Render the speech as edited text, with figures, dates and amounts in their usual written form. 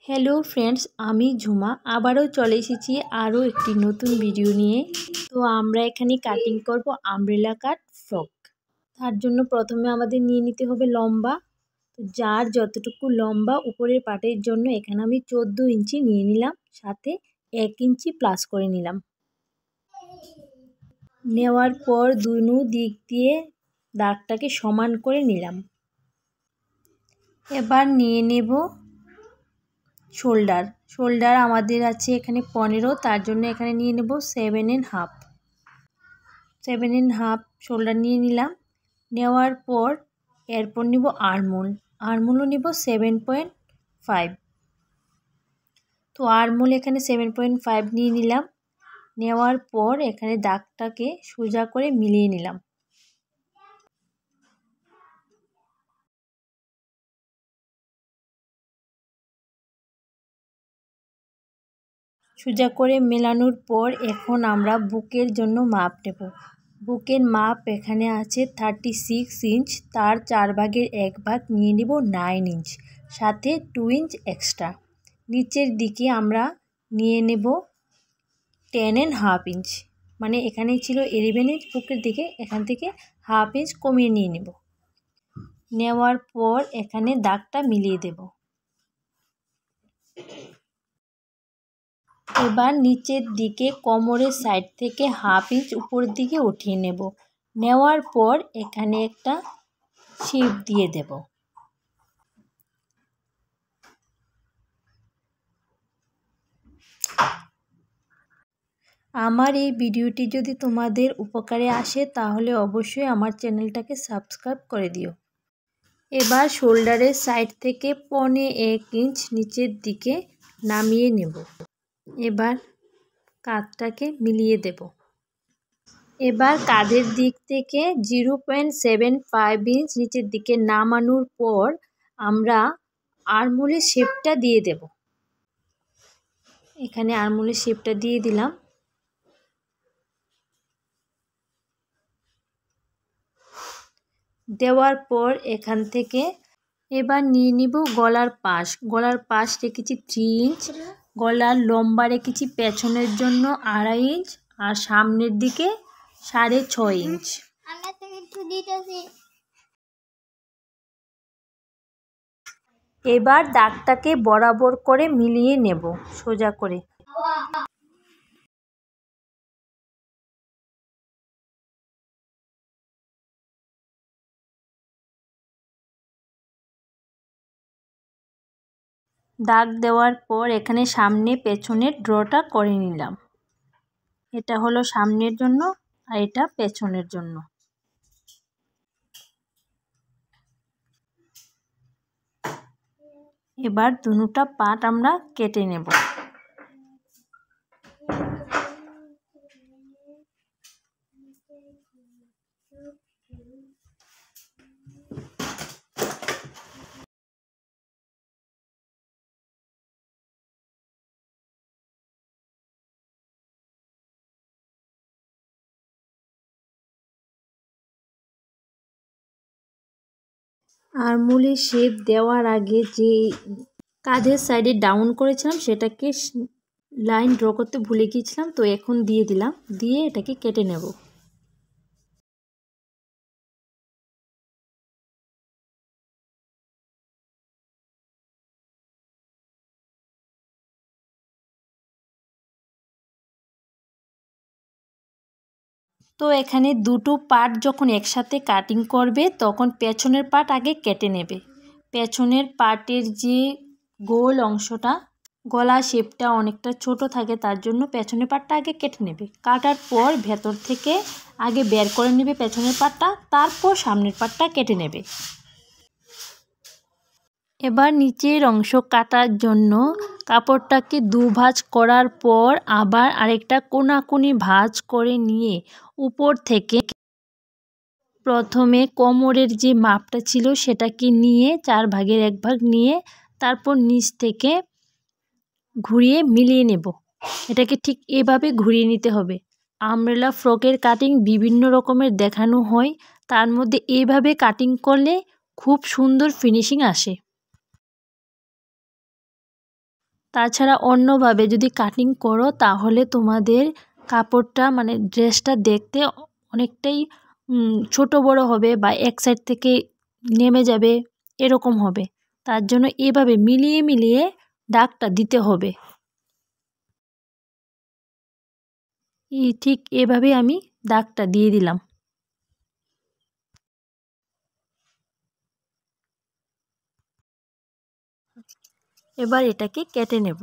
Hello friends, আমি ঝুমা আবারও চলে এসেছি আরও একটি নতুন ভিডিও নিয়ে। তো আমরা এখানে কাটিং করব আমব্রেলা কাট ফ্রক। তার জন্য প্রথমে আমাদের নিয়ে নিতে হবে লম্বা। তো যার যতটুকু লম্বা উপরের পাটের জন্য এখানে আমি 14 ইঞ্চি নিয়ে নিলাম, সাথে 1 ইঞ্চি প্লাস করে নিলাম। নেওয়ার পর দুনো দিক দিয়ে দাগটাকে সমান করে নিলাম। এবার নিয়ে নেব শোল্ডার আমাদের আছে এখানে 15, তার জন্য এখানে নিয়ে নেব 7.5 শোল্ডার নিয়ে নিলাম। নেওয়ার পর এরপর নিব আর্মহোলও নিব 7.5। তো আর্মহোল এখানে 7.5 নিয়ে নিলাম। নেওয়ার পর এখানে দাগটাকে সোজা করে মিলিয়ে নিলাম। সোজা করে মেলানোর পর এখন আমরা বুকের জন্য মাপ নেব। বুকের মাপ এখানে আছে 36 ইঞ্চ, তার 4 ভাগের 1 ভাগ নিয়ে নিব 9 ইঞ্চ, সাথে 2 ইঞ্চ এক্সট্রা। নিচের দিকে আমরা নিয়ে নেব 10.5 ইঞ্চ, মানে এখানে ছিল 11 ইঞ্চ বুকের দিকে, এখান থেকে 1/2 ইঞ্চ কমিয়ে নিয়ে নেব। নেওয়ার পর এখানে দাগটা মিলিয়ে দেব। এবার নিচের দিকে কোমরের সাইড থেকে 1/2 ইঞ্চ উপরের দিকে উঠিয়ে নেব। নেওয়ার পর এখানে একটা শেপ দিয়ে দেব। আমার এই ভিডিওটি যদি তোমাদের উপকারে আসে তাহলে অবশ্যই আমার চ্যানেলটাকে সাবস্ক্রাইব করে দিও। এবার শোল্ডারের সাইড থেকে 1.25 ইঞ্চ নিচের দিকে নামিয়ে নেব। এবার কাঁধটাকে মিলিয়ে দেব। এবার কাঁধের দিক থেকে 0.75 ইঞ্চ নিচের দিকে নামানোর পর আমরা আর্মহোলের শেপটা দিয়ে দেব। এখানে আর্মহোলের শেপটা দিয়ে দিলাম। দেওয়ার পর এখান থেকে এবার নিয়ে নিব গলার পাশ রেখেছি 3 ইঞ্চ, গলার লম্বা রেখেছি পেছনের জন্য 2.5 ইঞ্চ, আর সামনের দিকে 6.5 ইঞ্চ। এবার দাগটাকে বরাবর করে মিলিয়ে নেব সোজা করে। দাগ দেওয়ার পর এখানে সামনে পেছনের ড্রটা করে নিলাম। এটা হলো সামনের জন্য আর এটা পেছনের জন্য। এবার দুটো পার্ট আমরা কেটে নেব। আর্মহোলের শেপ দেওয়ার আগে যে কাঁধের সাইডে ডাউন করেছিলাম সেটাকে লাইন ড্র করতে ভুলে গিয়েছিলাম, তো এখন দিয়ে দিলাম, দিয়ে এটাকে কেটে নেব। তো এখানে দুটো পার্ট যখন একসাথে কাটিং করবে তখন পেছনের পার্ট আগে কেটে নেবে। পেছনের পার্টের যে গোল অংশটা, গলা শেপটা অনেকটা ছোট থাকে, তার জন্য পেছনের পার্টটা আগে কেটে নেবে। কাটার পর ভেতর থেকে আগে বের করে নেবে পেছনের পার্টটা, তারপর সামনের পার্টটা কেটে নেবে। এবার নিচের অংশ কাটার জন্য কাপড়টাকে 2 ভাঁজ করার পর আবার আরেকটা কোনাকুনি ভাঁজ করে নিয়ে উপর থেকে প্রথমে কোমরের যে মাপটা ছিল সেটাকে নিয়ে 4 ভাগের 1 ভাগ নিয়ে তারপর নিচ থেকে ঘুরিয়ে মিলিয়ে নেব। এটাকে ঠিক এভাবে ঘুরিয়ে নিতে হবে। আমব্রেলা ফ্রকের কাটিং বিভিন্ন রকমের দেখানো হয়, তার মধ্যে এইভাবে কাটিং করলে খুব সুন্দর ফিনিশিং আসে। তাছাড়া অন্যভাবে যদি কাটিং করো তাহলে তোমাদের কাপড়টা মানে ড্রেসটা দেখতে অনেকটাই ছোট বড় হবে বা এক সাইড থেকে নেমে যাবে, এরকম হবে। তার জন্য এভাবে মিলিয়ে মিলিয়ে দাগটা দিতে হবে। ঠিক এভাবে আমি দাগটা দিয়ে দিলাম। এবার এটাকে কেটে নেব।